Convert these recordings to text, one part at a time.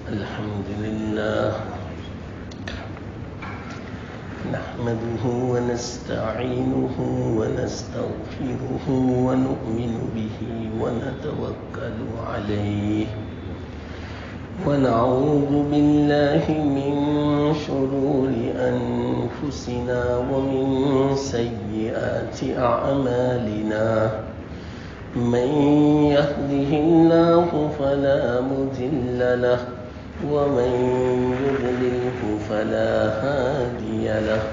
الحمد لله نحمده ونستعينه ونستغفره ونؤمن به ونتوكل عليه ونعوذ بالله من شرور أنفسنا ومن سيئات أعمالنا من يهده الله فلا مضل له ومن يضلله فلا هادي له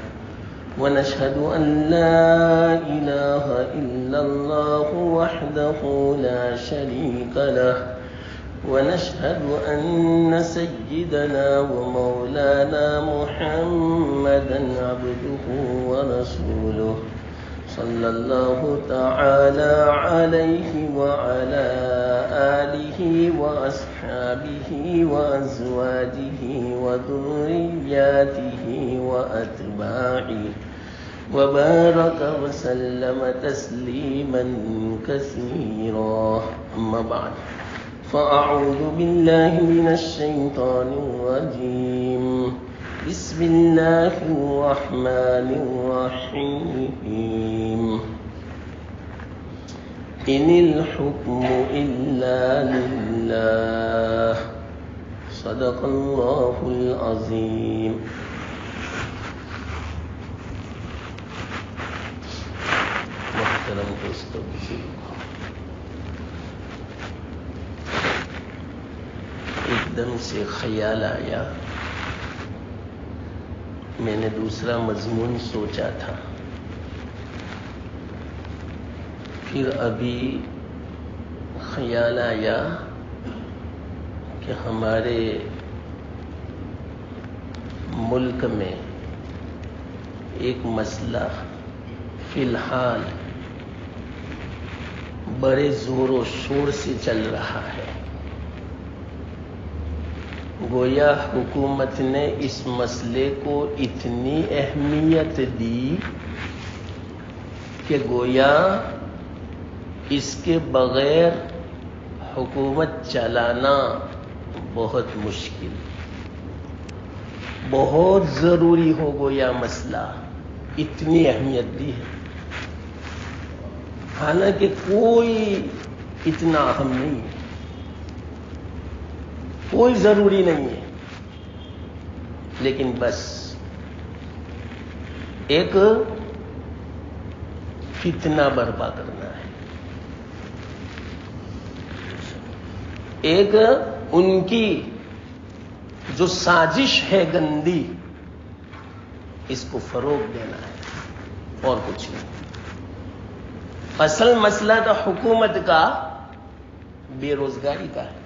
ونشهد أن لا إله إلا الله وحده لا شريك له ونشهد أن سيدنا ومولانا محمدا عبده ورسوله صلى الله تعالى عليه وعلى آله وأصحابه وأزواجه وذرياته وأتباعه وبارك وسلم تسليما كثيرا أما بعد فأعوذ بالله من الشيطان الرجيم بسم الله الرحمن الرحيم إن الحكم إلا لله صدق الله العظيم محترم دوستو ایک دم سے خیال آیا میں نے دوسرا مضمون سوچا تھا پھر ابھی خیال آیا کہ ہمارے ملک میں ایک مسئلہ فی الحال بڑے زور و شور سے چل رہا ہے گویا حکومت نے اس مسئلے کو اتنی اہمیت دی کہ گویا اس کے بغیر حکومت چلانا بہت مشکل بہت ضروری ہو گویا مسئلہ اتنی اہمیت دی ہے حالانکہ کوئی اتنا اہم نہیں ہے کوئی ضروری نہیں ہے لیکن بس ایک فتنہ برپا کرنا ہے ایک ان کی جو سازش ہے گندی اس کو فروغ دینا ہے اور کچھ نہیں اصل مسئلہ تو حکومت کا بے روزگاری کا ہے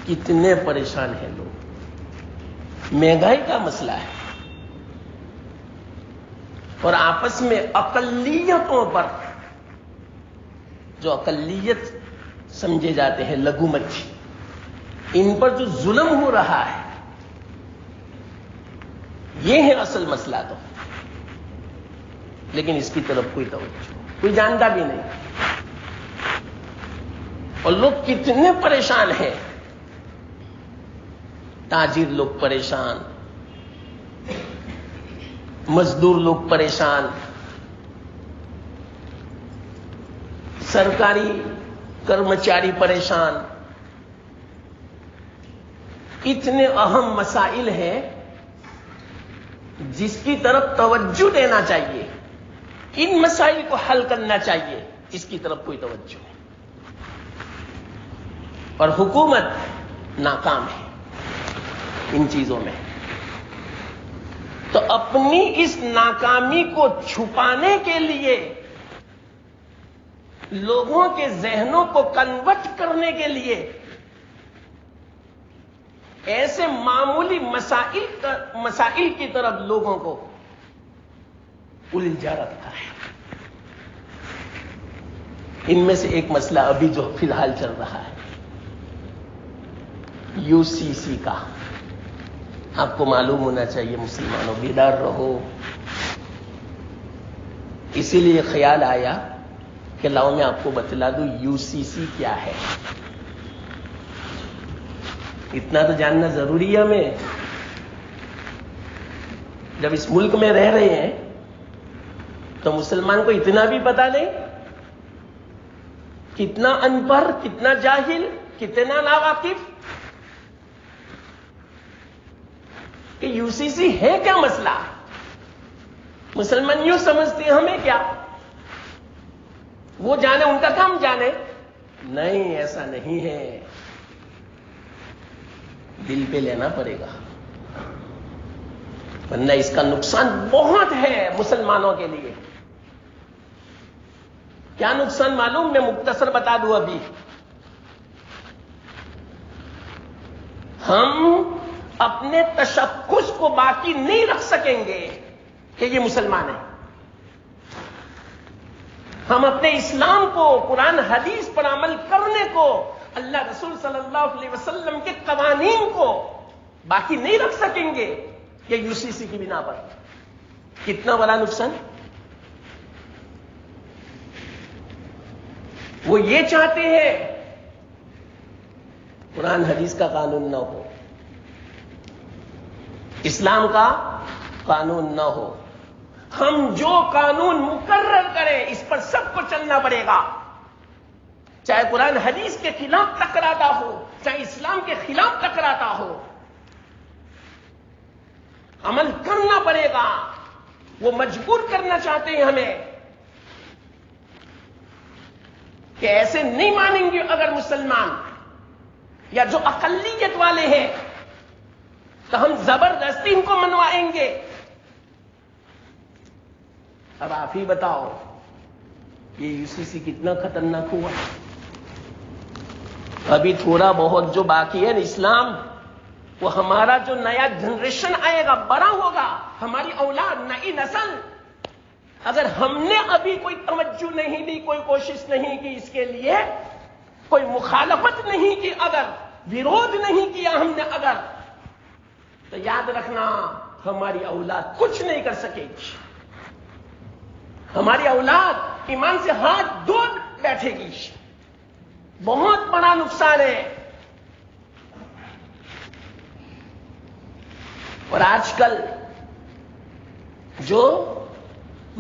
کتنے پریشان ہیں لوگ مہنگائی کا مسئلہ ہے اور آپس میں اقلیتوں پر جو اقلیت سمجھے جاتے ہیں لگو مچھی ان پر جو ظلم ہو رہا ہے یہ ہے اصل مسئلہ تو لیکن اس کی طرف کوئی توجہ کوئی جانتا بھی نہیں اور لوگ کتنے پریشان ہیں تاجر لوگ پریشان مزدور لوگ پریشان سرکاری کرمچاری پریشان اتنے اہم مسائل ہیں جس کی طرف توجہ دینا چاہیے ان مسائل کو حل کرنا چاہیے اس کی طرف کوئی توجہ نہیں اور حکومت ناکام ہے ان چیزوں میں تو اپنی اس ناکامی کو چھپانے کے لیے لوگوں کے ذہنوں کو کنورٹ کرنے کے لیے ایسے معمولی مسائل کی طرف لوگوں کو الجھا رکھتا ہے ان میں سے ایک مسئلہ ابھی جو فی الحال چل رہا ہے UCC کا آپ کو معلوم ہونا چاہیے مسلمانوں بیدار رہو اسی لیے خیال آیا کہ لاؤ میں آپ کو بتلا دوں UCC کیا ہے. اتنا تو جاننا ضروری ہے ہمیں. جب اس ملک میں رہ رہے ہیں تو مسلمان کو اتنا بھی پتا نہیں؟ کتنا ان پڑھ، کتنا جاہل، کتنا ناواقف کہ یو سی سی ہے کیا مسئلہ. مسلمان یوں سمجھتے ہیں ہمیں کیا، وہ جانے ان کا کام جانے. نہیں، ایسا نہیں ہے. دل پہ لینا پڑے گا، ورنہ اس کا نقصان بہت ہے مسلمانوں کے لیے. کیا نقصان معلوم؟ میں مختصر بتا دوں. ابھی ہم اپنے تشخص کو باقی نہیں رکھ سکیں گے کہ یہ مسلمان ہے. ہم اپنے اسلام کو، قرآن حدیث پر عمل کرنے کو، اللہ رسول صلی اللہ علیہ وسلم کے قوانین کو باقی نہیں رکھ سکیں گے یہ یو سی سی کی بنا پر. کتنا بڑا نقصان. وہ یہ چاہتے ہیں قرآن حدیث کا قانون نہ ہو، اسلام کا قانون نہ ہو. ہم جو قانون مقرر کریں اس پر سب کو چلنا پڑے گا، چاہے قرآن حدیث کے خلاف ٹکراتا ہو، چاہے اسلام کے خلاف ٹکراتا ہو، عمل کرنا پڑے گا. وہ مجبور کرنا چاہتے ہیں ہمیں کہ ایسے نہیں مانیں گے اگر مسلمان یا جو اقلیت والے ہیں تو ہم زبردستی ان کو منوائیں گے. اب آپ ہی بتاؤ یہ یو سی سی کتنا خطرناک ہوا. ابھی تھوڑا بہت جو باقی ہے نا اسلام، وہ ہمارا جو نیا جنریشن آئے گا، بڑا ہوگا، ہماری اولاد، نئی نسل، اگر ہم نے ابھی کوئی توجہ نہیں دی، کوئی کوشش نہیں کی اس کے لیے، کوئی مخالفت نہیں کی، اگر ویرودھ نہیں کیا ہم نے اگر، تو یاد رکھنا ہماری اولاد کچھ نہیں کر سکے گی. ہماری اولاد ایمان سے ہاتھ دھو بیٹھے گی. بہت بڑا نقصان ہے. اور آج کل جو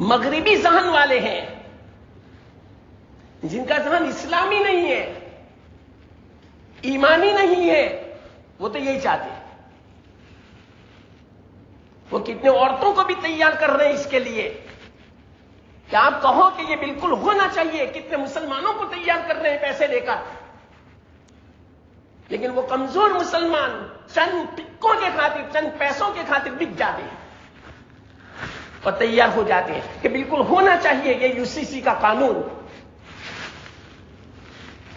مغربی ذہن والے ہیں، جن کا ذہن اسلامی نہیں ہے، ایمانی نہیں ہے، وہ تو یہی چاہتے ہیں. وہ کتنے عورتوں کو بھی تیار کر رہے ہیں اس کے لیے کہ آپ کہو کہ یہ بالکل ہونا چاہیے. کتنے مسلمانوں کو تیار کر رہے ہیں پیسے لے کر. لیکن وہ کمزور مسلمان چند ٹکوں کے خاطر، چند پیسوں کے خاطر بک جاتے ہیں اور تیار ہو جاتے ہیں کہ بالکل ہونا چاہیے یہ یو سی سی کا قانون.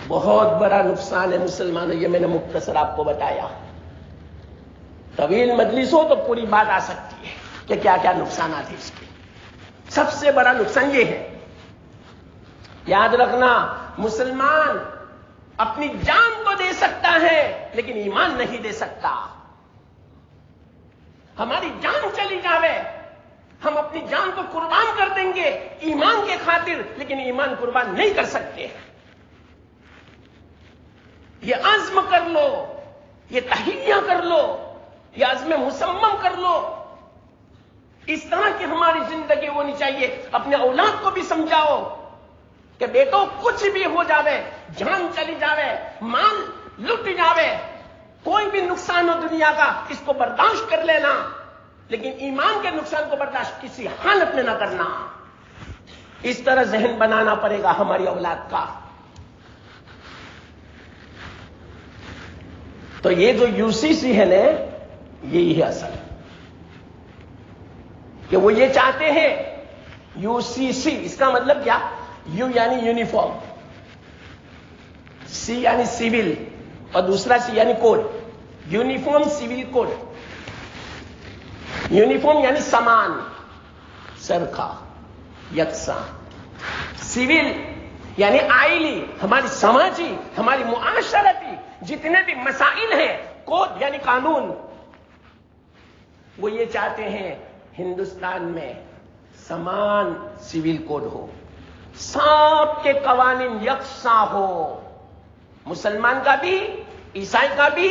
بہت بڑا نقصان ہے مسلمانوں. یہ میں نے مختصر آپ کو بتایا. طویل مجلس ہو تو پوری بات آ سکتی ہے کہ کیا کیا نقصانات ہیں اس کے. سب سے بڑا نقصان یہ ہے، یاد رکھنا، مسلمان اپنی جان تو دے سکتا ہے لیکن ایمان نہیں دے سکتا. ہماری جان چلی جاوے، ہم اپنی جان کو قربان کر دیں گے ایمان کے خاطر، لیکن ایمان قربان نہیں کر سکتے. یہ عزم کر لو، یہ تہیہ کر لو، یہ عزم مصمم کر لو. اس طرح کی ہماری زندگی ہونی چاہیے. اپنے اولاد کو بھی سمجھاؤ کہ بیٹو کچھ بھی ہو جاوے، جان چلی جاوے، مال لٹ جاوے، کوئی بھی نقصان ہو دنیا کا، اس کو برداشت کر لینا، لیکن ایمان کے نقصان کو برداشت کسی حالت میں نہ کرنا. اس طرح ذہن بنانا پڑے گا ہماری اولاد کا. تو یہ جو یو سی سی ہے نا، یہی ہے اصل، کہ وہ یہ چاہتے ہیں یو سی سی. اس کا مطلب کیا؟ یو یعنی یونیفارم، سی یعنی سیول، اور دوسرا سی یعنی code. Uniform civil code. Uniform یعنی سمان، سرخا، یکساں. سیول یعنی آئلی، ہماری سماجی، ہماری معاشرتی جتنے بھی مسائل ہیں. کوڈ یعنی قانون. وہ یہ چاہتے ہیں ہندوستان میں سمان سیول کوڈ ہو، سب کے قوانین یکساں ہو، مسلمان کا بھی، عیسائی کا بھی،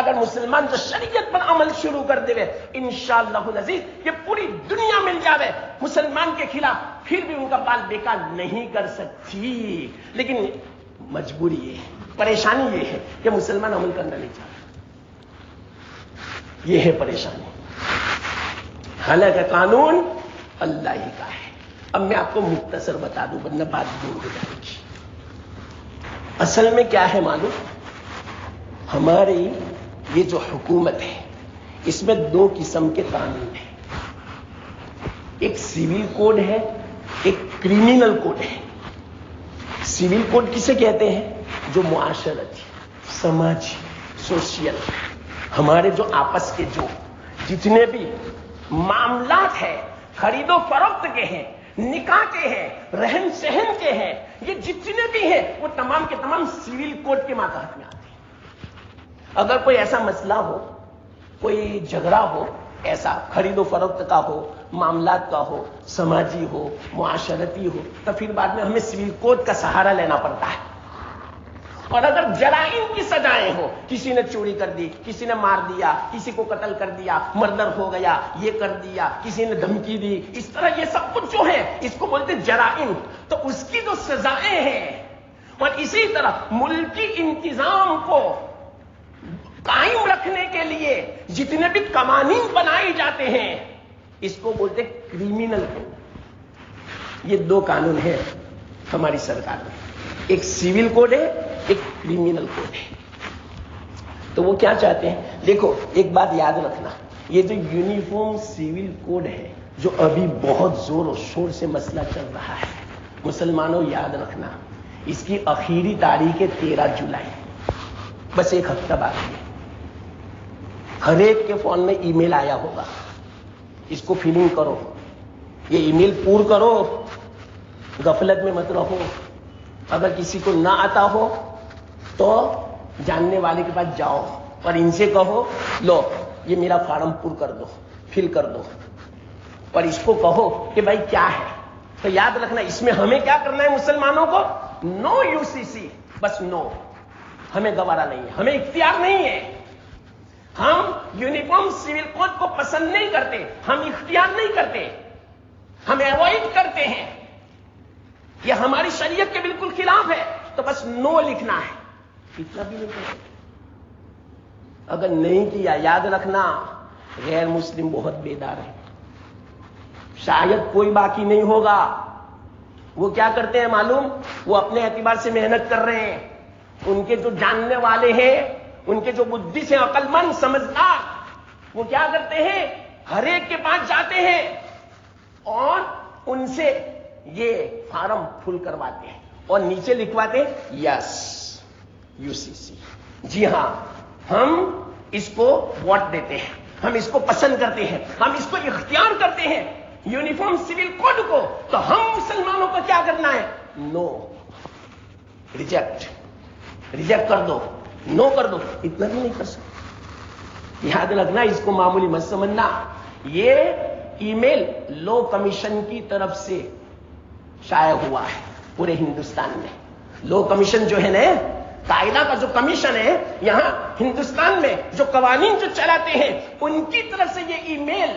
اگر مسلمان جو شریعت پر عمل شروع کر دے انشاءاللہ العزیز یہ پوری دنیا مل جاوے مسلمان کے خلاف پھر بھی ان کا بال بیکار نہیں کر سکتی. لیکن مجبوری یہ ہے, پریشانی یہ ہے کہ مسلمان عمل کرنا نہیں چاہتا. یہ ہے پریشانی. حالانکہ قانون اللہ ہی کا ہے. اب میں آپ کو مختصر بتا دوں ورنہ بات دور ہو جائے گی. اصل میں کیا ہے معلوم؟ ہماری یہ جو حکومت ہے اس میں دو قسم کے قانون ہیں. ایک سول کوڈ ہے, ایک کرمینل کوڈ ہے. سول کوڈ کسے کہتے ہیں؟ جو معاشرتی, سماجی, سوشل, ہمارے جو آپس کے جو جتنے بھی معاملات ہیں, خرید و فروخت کے ہیں, نکاح کے ہیں, رہن سہن کے ہیں, یہ جتنے بھی ہیں وہ تمام کے تمام سول کوڈ کے ماتحت میں آتے ہیں. اگر کوئی ایسا مسئلہ ہو, کوئی جھگڑا ہو, ایسا خرید و فروخت کا ہو, معاملات کا ہو, سماجی ہو, معاشرتی ہو, تو پھر بعد میں ہمیں سول کوڈ کا سہارا لینا پڑتا ہے. اور اگر جرائم کی سزائیں ہو, کسی نے چوری کر دی, کسی نے مار دیا, کسی کو قتل کر دیا, مردر ہو گیا, یہ کر دیا, کسی نے دھمکی دی, اس طرح یہ سب کچھ جو ہے اس کو بولتے جرائم. تو اس کی جو سزائیں ہیں, اور اسی طرح ملکی انتظام کو قائم رکھنے کے لیے جتنے بھی قوانین بنائے جاتے ہیں اس کو بولتے کرمینل کوڈ. یہ دو قانون ہیں ہماری سرکار میں, ایک سول کوڈ ہے, ایک کرمینل کوڈ ہے. تو وہ کیا چاہتے ہیں؟ دیکھو ایک بات یاد رکھنا, یہ جو یونیفارم سول کوڈ ہے جو ابھی بہت زور و شور سے مسئلہ چل رہا ہے, مسلمانوں یاد رکھنا اس کی آخری تاریخ ہے 13 جولائی. بس ایک ہفتہ باقی ہے. ہر ایک کے فون میں ای میل آیا ہوگا, اس کو فلنگ کرو, یہ ای میل پور کرو, غفلت میں مت رہو. اگر کسی کو نہ آتا ہو تو جاننے والے کے پاس جاؤ اور ان سے کہو لو یہ میرا فارم پور کر دو, فل کر دو, اور اس کو کہو کہ بھائی کیا ہے. تو یاد رکھنا اس میں ہمیں کیا کرنا ہے مسلمانوں کو؟ نو یو سی سی, بس نو. ہمیں گوارا نہیں ہے, ہمیں اختیار نہیں ہے. ہم یونیفارم سول کوڈ کو پسند نہیں کرتے, ہم اختیار نہیں کرتے, ہم ایوائڈ کرتے ہیں. یہ ہماری شریعت کے بالکل خلاف ہے. تو بس نو لکھنا ہے, اتنا بھی نہیں کرتے. اگر نہیں کیا یاد رکھنا غیر مسلم بہت بیدار ہے, شاید کوئی باقی نہیں ہوگا. وہ کیا کرتے ہیں معلوم؟ وہ اپنے اعتبار سے محنت کر رہے ہیں. ان کے جو جاننے والے ہیں, ان کے جو بدھی سے عقل مند سمجھدار, وہ کیا کرتے ہیں؟ ہر ایک کے پاس جاتے ہیں اور ان سے یہ فارم فل کرواتے ہیں اور نیچے لکھواتے ہیں یس یو سی سی. جی ہاں, ہم اس کو ووٹ دیتے ہیں, ہم اس کو پسند کرتے ہیں, ہم اس کو اختیار کرتے ہیں یونیفارم سول کوڈ کو. تو ہم مسلمانوں کو کیا کرنا ہے؟ نو, ریجیکٹ, ریجیکٹ کر دو, نو کر دو. اتنا بھی نہیں کر سکتے. یاد رکھنا اس کو معمولی مت سمجھنا. یہ ای میل لو کمیشن کی طرف سے شائع ہوا ہے پورے ہندوستان میں. لو کمیشن جو ہے نا, قاعدہ کا جو کمیشن ہے یہاں ہندوستان میں, جو قوانین جو چلاتے ہیں ان کی طرف سے یہ ای میل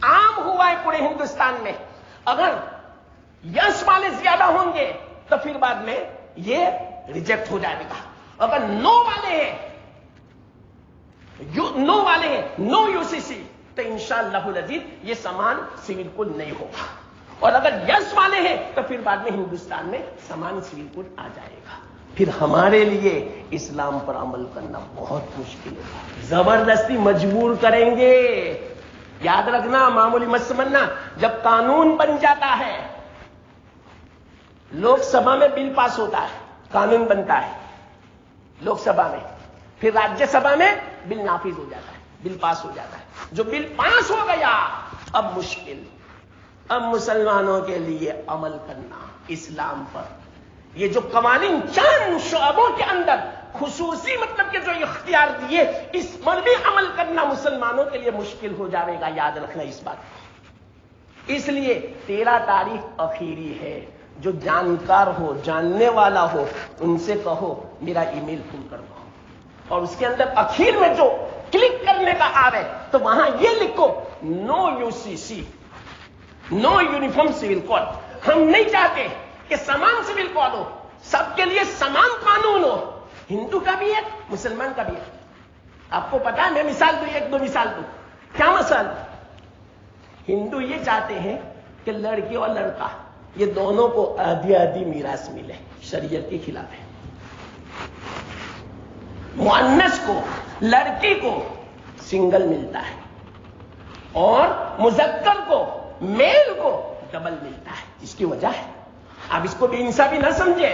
عام ہوا ہے پورے ہندوستان میں. اگر یس والے زیادہ ہوں گے تو پھر بعد میں یہ ریجیکٹ ہو جائے گا. اگر نو والے ہیں, نو والے ہیں, نو یو سی سی, تو انشاءاللہ العزیز یہ سامان سول کوڈ نہیں ہوگا. اور اگر یس والے ہیں تو پھر بعد میں ہندوستان میں سامان سول کوڈ آ جائے گا. پھر ہمارے لیے اسلام پر عمل کرنا بہت مشکل ہے. زبردستی مجبور کریں گے. یاد رکھنا, معمولی مت سمجھنا. جب قانون بن جاتا ہے, لوک سبھا میں بل پاس ہوتا ہے, قانون بنتا ہے لوک سبھا میں, پھر راجیہ سبھا میں بل نافذ ہو جاتا ہے, بل پاس ہو جاتا ہے. جو بل پاس ہو گیا اب مشکل, اب مسلمانوں کے لیے عمل کرنا اسلام پر. یہ جو قوانین چند شعبوں کے اندر خصوصی مطلب کہ جو اختیار دیے, اس پر بھی عمل کرنا مسلمانوں کے لیے مشکل ہو جائے گا. یاد رکھنا اس بات کو. اس لیے 13 تاریخ اخیری ہے. جو جانکار ہو, جاننے والا ہو, ان سے کہو میرا ای میل فل کر دو. اور اس کے اندر اخیر میں جو کلک کرنے کا آوے تو وہاں یہ لکھو نو UCC، نو یونیفارم سول کوڈ۔ ہم نہیں چاہتے کہ سمان سول کوڈ ہو، سب کے لیے سمان قانون ہو، ہندو کا بھی ہے مسلمان کا بھی ہے۔ آپ کو پتا ہے، میں مثال دوں، ایک دو مثال دوں۔ کیا مثال؟ ہندو یہ چاہتے ہیں کہ لڑکی اور لڑکا یہ دونوں کو آدھی آدھی میراث ملے، شریعت کے خلاف ہے۔ مؤنث کو، لڑکی کو سنگل ملتا ہے اور مذکر کو، میل کو ڈبل ملتا ہے۔ اس کی وجہ ہے، آپ اس کو بے انصافی نہ سمجھے۔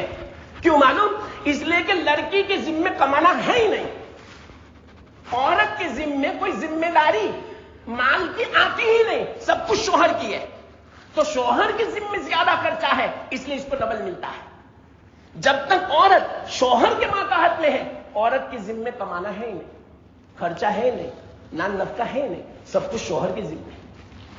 کیوں معلوم؟ اس لیے کہ لڑکی کے ذمے کمانا ہے ہی نہیں، عورت کے ذمے کوئی ذمہ داری مال کی آتی ہی نہیں، سب کچھ شوہر کی ہے، تو شوہر کے ذمے زیادہ خرچہ ہے، اس لیے اس کو ڈبل ملتا ہے۔ جب تک عورت شوہر کے ماتحت میں ہے، عورت کے ذمے کمانا ہے ہی نہیں، خرچہ ہے نہیں، نان نفقہ ہے نہیں، سب کچھ شوہر کے ذمے۔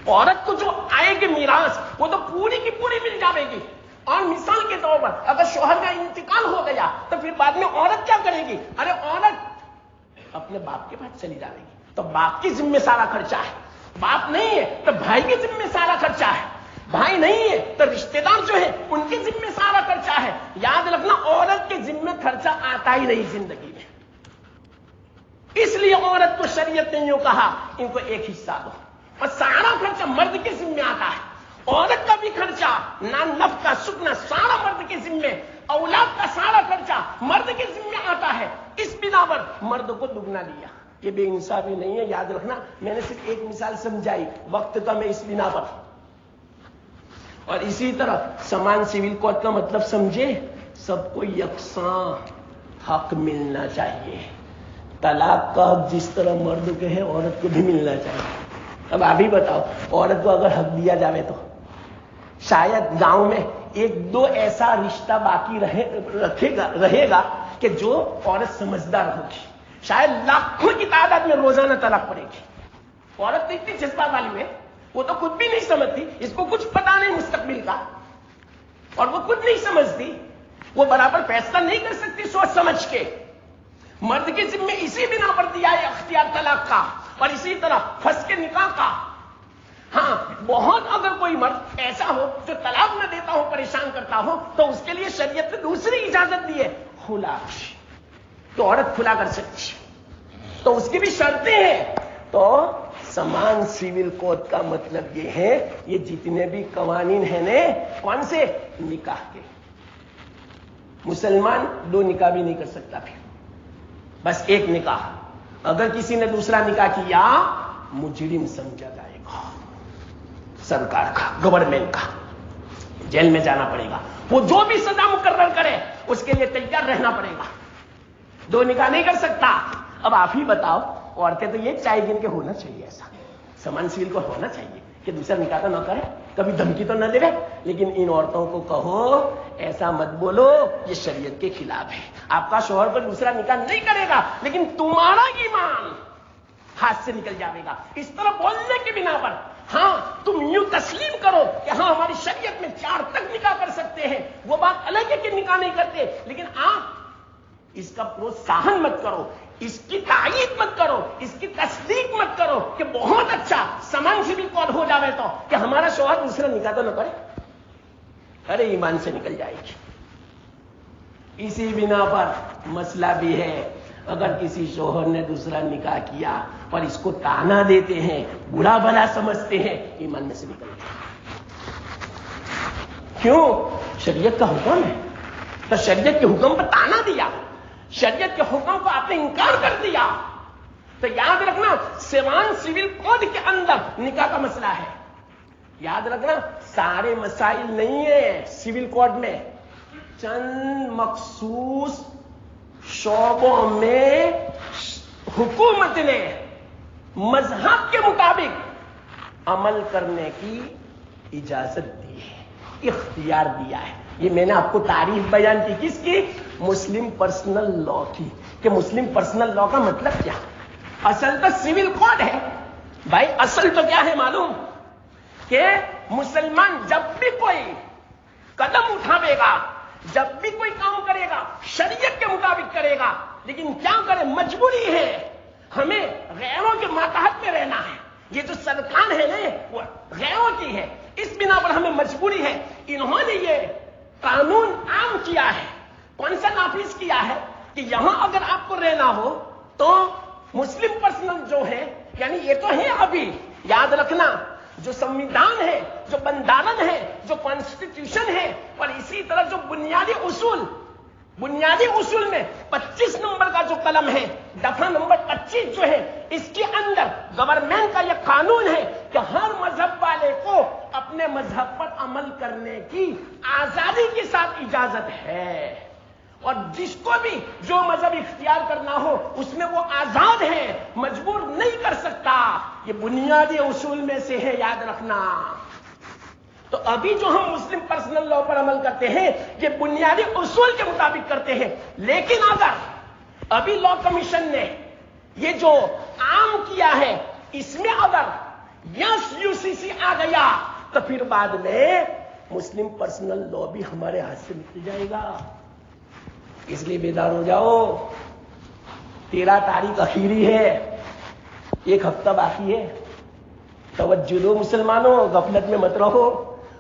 عورت کو جو آئے گی میراث وہ تو پوری کی پوری مل جائے گی۔ اور مثال کے طور پر اگر شوہر کا انتقال ہو گیا تو پھر بعد میں عورت کیا کرے گی؟ ارے عورت اپنے باپ کے پاس چلی جائے گی، تو باپ کی ذمہ سارا خرچہ ہے۔ باپ نہیں ہے تو بھائی کے ذمہ سارا خرچہ ہے، بھائی نہیں ہے تو رشتے دار جو ہے ان کے ذمہ سارا خرچہ ہے۔ یاد رکھنا، عورت کے ذمہ خرچہ آتا ہی نہیں زندگی میں، اس لیے عورت کو شریعت نے یوں کہا ان کو ایک حصہ دو، اور سارا خرچہ مرد کے ذمہ آتا ہے۔ عورت کا بھی خرچہ، نان نفقہ، سکنا، سارا مرد کے ذمہ، اولاد کا سارا خرچہ مرد کے ذمہ آتا ہے۔ اس بنا پر مرد کو دگنا دیا، یہ بے انصافی نہیں ہے، یاد رکھنا۔ میں نے صرف ایک مثال سمجھائی، وقت کا میں اس بنا پر۔ اور اسی طرح سمان سول کوڈ کا مطلب سمجھے، سب کو یکساں حق ملنا چاہیے۔ طلاق کا حق جس طرح مرد کے ہے عورت کو بھی ملنا چاہیے۔ اب آپ ہی بتاؤ، عورت کو اگر حق دیا جائے تو شاید گاؤں میں ایک دو ایسا رشتہ باقی رہے گا کہ جو عورت سمجھدار ہوگی، شاید لاکھوں کی تعداد میں روزانہ طلاق پڑے گی۔ عورت تو اتنی جذبات والی ہے، وہ تو خود بھی نہیں سمجھتی، اس کو کچھ پتا نہیں مستقبل کا، اور وہ خود نہیں سمجھتی، وہ برابر فیصلہ نہیں کر سکتی سوچ سمجھ کے۔ مرد کے ذمے اسی بنا پر دیا ہے اختیار طلاق کا، اور اسی طرح فسخ نکاح کا۔ ہاں، بہت اگر کوئی مرد ایسا ہو جو طلاق نہ دیتا ہو، پریشان کرتا ہو، تو اس کے لیے شریعت نے دوسری اجازت دی ہے، کھلا، تو عورت کھلا کر سکتی، تو اس کی بھی شرطیں ہیں۔ تو سمان سول کوڈ کا مطلب یہ ہے، یہ جتنے بھی قوانین ہیں نا، کون سے؟ نکاح کے۔ مسلمان دو نکاح بھی نہیں کر سکتا، پھر بس ایک نکاح۔ اگر کسی نے دوسرا نکاح کیا، مجرم سمجھا جائے گا، سرکار کا، گورنمنٹ کا، جیل میں جانا پڑے گا، وہ جو بھی سزا مقرر کرے اس کے لیے تیار رہنا پڑے گا۔ دو نکاح نہیں کر سکتا۔ اب آپ ہی بتاؤ، عورتیں تو یہ چاہیے کہ ہونا چاہیے ایسا، سمان سول کو ہونا چاہیے کہ دوسرا نکاح تو نہ کرے، کبھی دھمکی تو نہ دے، لیکن ان عورتوں کو کہو ایسا مت بولو، یہ شریعت کے خلاف ہے۔ آپ کا شوہر کو دوسرا نکاح نہیں کرے گا، لیکن تمہارا ایمان ہاتھ سے نکل جائے گا اس طرح بولنے کے بنا پر۔ ہاں، تم یوں تسلیم کرو کہ ہاں ہماری شریعت میں 4 تک نکاح کر سکتے ہیں، وہ بات الگ ہے کہ نکاح نہیں کرتے، لیکن آپ اس کا پروتساہن مت کرو، اس کی تائید مت کرو، اس کی تصدیق مت کرو کہ بہت اچھا سمان سول کوڈ ہو جاوے تو کہ ہمارا شوہر دوسرا نکاح تو نہ کرے۔ ارے ایمان سے نکل جائے گی۔ اسی بنا پر مسئلہ بھی ہے، اگر کسی شوہر نے دوسرا نکاح کیا اور اس کو تانا دیتے ہیں، برا بھلا سمجھتے ہیں، ایمان میں سے نکل جائے۔ کیوں؟ شریعت کا حکم ہے، تو شریعت کے حکم پر تانا دیا، شریعت کے حکم کو آپ نے انکار کر دیا، تو یاد رکھنا سمان سول کوڈ کے اندر نکاح کا مسئلہ ہے۔ یاد رکھنا سارے مسائل نہیں ہیں سول کوڈ میں، چند مخصوص شعبوں میں حکومت نے مذہب کے مطابق عمل کرنے کی اجازت دی ہے، اختیار دیا ہے۔ یہ میں نے آپ کو تعریف بیان کی، کس کی؟ مسلم پرسنل لا کی، کہ مسلم پرسنل لا کا مطلب کیا؟ اصل تو سول کوڈ ہے بھائی، اصل تو کیا ہے معلوم؟ کہ مسلمان جب بھی کوئی قدم اٹھاوے گا، جب بھی کوئی کام کرے گا، شریعت کے مطابق کرے گا، لیکن کیا کریں، مجبوری ہے، ہمیں غیروں کے ماتحت میں رہنا ہے. یہ جو سرکار ہے نا وہ غیروں کی ہے، اس بنا پر ہمیں مجبوری ہے. انہوں نے یہ قانون عام کیا ہے. کون سا نافذ کیا ہے کہ یہاں اگر آپ کو رہنا ہو تو مسلم پرسنل جو ہے، یعنی یہ تو ہے ابھی یاد رکھنا، جو سمویدھان ہے، جو بندارن ہے، جو کانسٹیٹیوشن ہے، اور اسی طرح جو بنیادی اصول میں 25 نمبر کا جو قلم ہے، دفعہ نمبر 25 جو ہے، اس کے اندر گورنمنٹ کا یہ قانون ہے کہ ہر مذہب والے کو اپنے مذہب پر عمل کرنے کی آزادی کے ساتھ اجازت ہے، اور جس کو بھی جو مذہب اختیار کرنا ہو اس میں وہ آزاد ہے، مجبور نہیں کر سکتا. یہ بنیادی اصول میں سے ہے، یاد رکھنا. تو ابھی جو ہم مسلم پرسنل لا پر عمل کرتے ہیں یہ بنیادی اصول کے مطابق کرتے ہیں. لیکن اگر ابھی لا کمیشن نے یہ جو عام کیا ہے اس میں اگر یس UCC آ گیا تو پھر بعد میں مسلم پرسنل لا بھی ہمارے ہاتھ سے نکل جائے گا. اس لیے بیدار ہو جاؤ. 13 تاریخ اخیری ہے، 1 ہفتہ باقی ہے. توجہ دو مسلمانوں، غفلت میں مت رہو،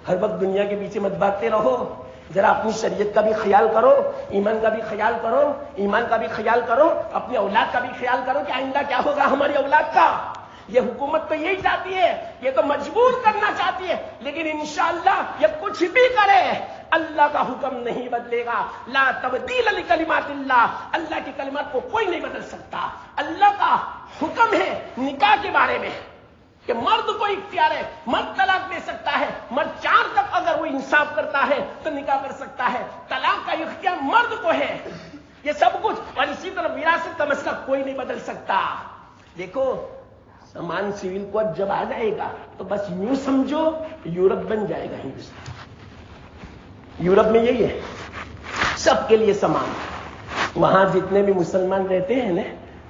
ہر وقت دنیا کے پیچھے مت بھاگتے رہو. ذرا اپنی شریعت کا بھی خیال کرو، ایمان کا بھی خیال کرو، اپنی اولاد کا بھی خیال کرو کہ آئندہ کیا ہوگا ہماری اولاد کا. یہ حکومت تو یہی چاہتی ہے، یہ تو مجبور کرنا چاہتی ہے، لیکن انشاءاللہ یہ کچھ بھی کرے اللہ کا حکم نہیں بدلے گا. لا تبدیل لکلمات اللہ، اللہ کی کلمات کو کوئی نہیں بدل سکتا. اللہ کا حکم ہے نکاح کے بارے میں کہ مرد کو اختیار ہے، مرد طلاق دے سکتا ہے، مرد 4 تک اگر وہ انصاف کرتا ہے تو نکاح کر سکتا ہے. طلاق کا اختیار مرد کو ہے. یہ سب کچھ، اور اسی طرح وراثت کا مسئلہ کوئی نہیں بدل سکتا. دیکھو سامان سول کوڈ جب آ جائے گا تو بس یوں سمجھو یورپ بن جائے گا ہندوستان. یورپ میں یہی ہے، سب کے لیے سامان. وہاں جتنے بھی مسلمان رہتے ہیں نا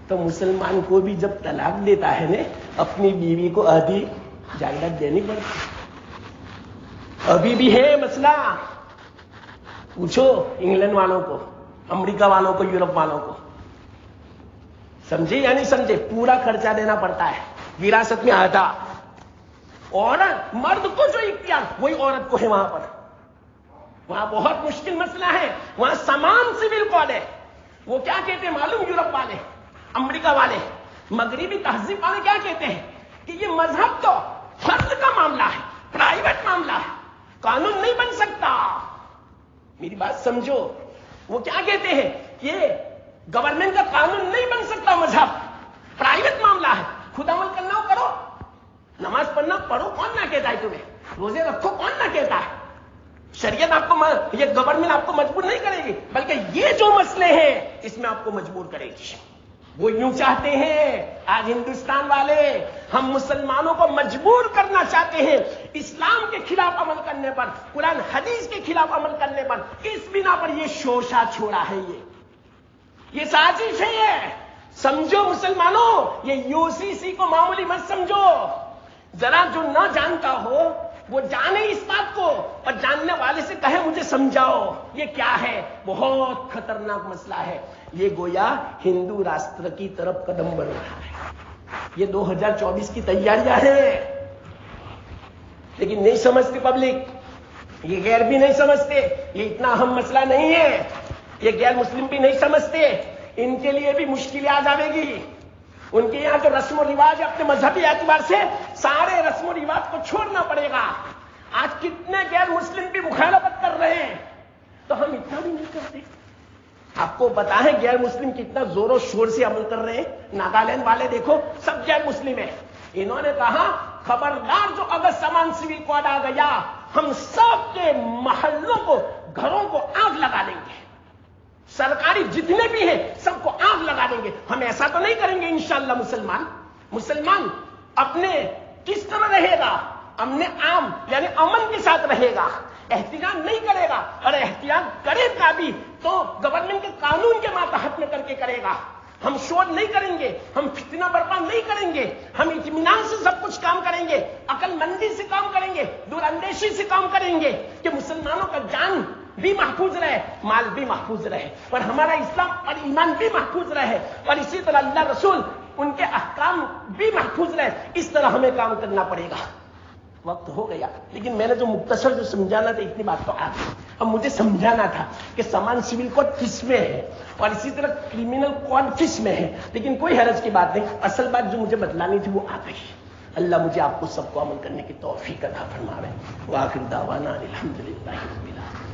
تو مسلمان کو بھی جب طلاق دیتا ہے نا اپنی بیوی کو آدھی جائیداد دینی پڑتی. ابھی بھی ہے مسئلہ. پوچھو انگلینڈ والوں کو، امریکہ والوں کو، یورپ والوں کو. سمجھے یا نہیں سمجھے؟ پورا خرچہ دینا پڑتا ہے، وراثت میں آتا. عورت، مرد کو جو اختیار وہی عورت کو ہے. وہاں بہت مشکل مسئلہ ہے. وہاں سامان سول کوڈ ہے. وہ کیا کہتے ہیں معلوم؟ یورپ والے، امریکہ والے، مغربی تہذیب والے کیا کہتے ہیں کہ یہ مذہب تو فرد کا معاملہ ہے، پرائیویٹ معاملہ ہے، قانون نہیں بن سکتا. میری بات سمجھو. وہ کیا کہتے ہیں کہ گورنمنٹ کا قانون نہیں بن سکتا، مذہب پرائیویٹ معاملہ ہے. خود عمل کرنا ہو کرو، نماز پڑھنا پڑھو، کون نہ کہتا ہے تمہیں؟ روزے رکھو، کون نہ کہتا ہے؟ شریعت آپ کو، یہ گورنمنٹ آپ کو مجبور نہیں کرے گی، بلکہ یہ جو مسئلے ہیں اس میں آپ کو مجبور کرے گی. وہ یوں چاہتے ہیں آج ہندوستان والے، ہم مسلمانوں کو مجبور کرنا چاہتے ہیں اسلام کے خلاف عمل کرنے پر، قرآن حدیث کے خلاف عمل کرنے پر. اس بنا پر یہ شوشہ چھوڑا ہے، یہ سازش ہے. یہ سمجھو مسلمانوں، یہ UCC کو معمولی مت سمجھو. ذرا جو نہ جانتا ہو وہ جانے اس بات کو، اور جاننے والے سے کہے مجھے سمجھاؤ یہ کیا ہے. بہت خطرناک مسئلہ ہے. یہ گویا ہندو راشٹر کی طرف قدم بڑھ رہا ہے. یہ 2024 کی تیاریاں ہیں، لیکن نہیں سمجھتی پبلک. یہ غیر بھی نہیں سمجھتے. یہ اتنا اہم مسئلہ نہیں ہے. یہ غیر مسلم بھی نہیں سمجھتے. ان کے لیے بھی مشکلیں آ جائے گی. ان کے یہاں جو رسم و رواج اپنے مذہبی اعتبار سے سارے رسم و رواج کو چھوڑنا پڑے گا. آج کتنے غیر مسلم بھی مخالفت کر رہے ہیں تو ہم اتنا بھی نہیں کرتے. آپ کو پتا ہے غیر مسلم کتنا زور و شور سے عمل کر رہے ہیں؟ ناگالینڈ والے دیکھو، سب غیر مسلم ہیں. انہوں نے کہا خبردار جو اگر سامان سول کوڈ آ گیا ہم سب کے محلوں کو، گھروں کو آگ لگا دیں گے. سرکاری جتنے بھی ہیں سب کو آگ لگا دیں گے. ہم ایسا تو نہیں کریں گے انشاءاللہ. مسلمان اپنے کس طرح رہے گا؟ عام یعنی امن کے ساتھ رہے گا، احتجاج نہیں کرے گا، اور احتجاج کرے گا بھی تو گورنمنٹ کے قانون کے ماتحت میں کر کے کرے گا. ہم شور نہیں کریں گے، ہم فتنہ برپا نہیں کریں گے، ہم اطمینان سے سب کچھ کام کریں گے، عقل مندی سے کام کریں گے، دور اندیشی سے کام کریں گے کہ مسلمانوں کا جان بھی محفوظ رہے، مال بھی محفوظ رہے، اور ہمارا اسلام اور ایمان بھی محفوظ رہے، اور اسی طرح اللہ رسول ان کے احکام بھی محفوظ رہے. اس طرح ہمیں کام کرنا پڑے گا. وقت ہو گیا، لیکن میں نے جو مختصر جو سمجھانا تھا اتنی بات تو آ گئی. اب مجھے سمجھانا تھا کہ سامان سول کوڈ کس میں ہے اور اسی طرح کرمنل کوڈ کس میں ہے، لیکن کوئی حرج کی بات نہیں. اصل بات جو مجھے بتلانی تھی وہ آ گئی. اللہ مجھے آپ کو سب کو عمل کرنے کی توفیق عطا فرمائے. وآخر دعوانا الحمدللہ رب العالمین.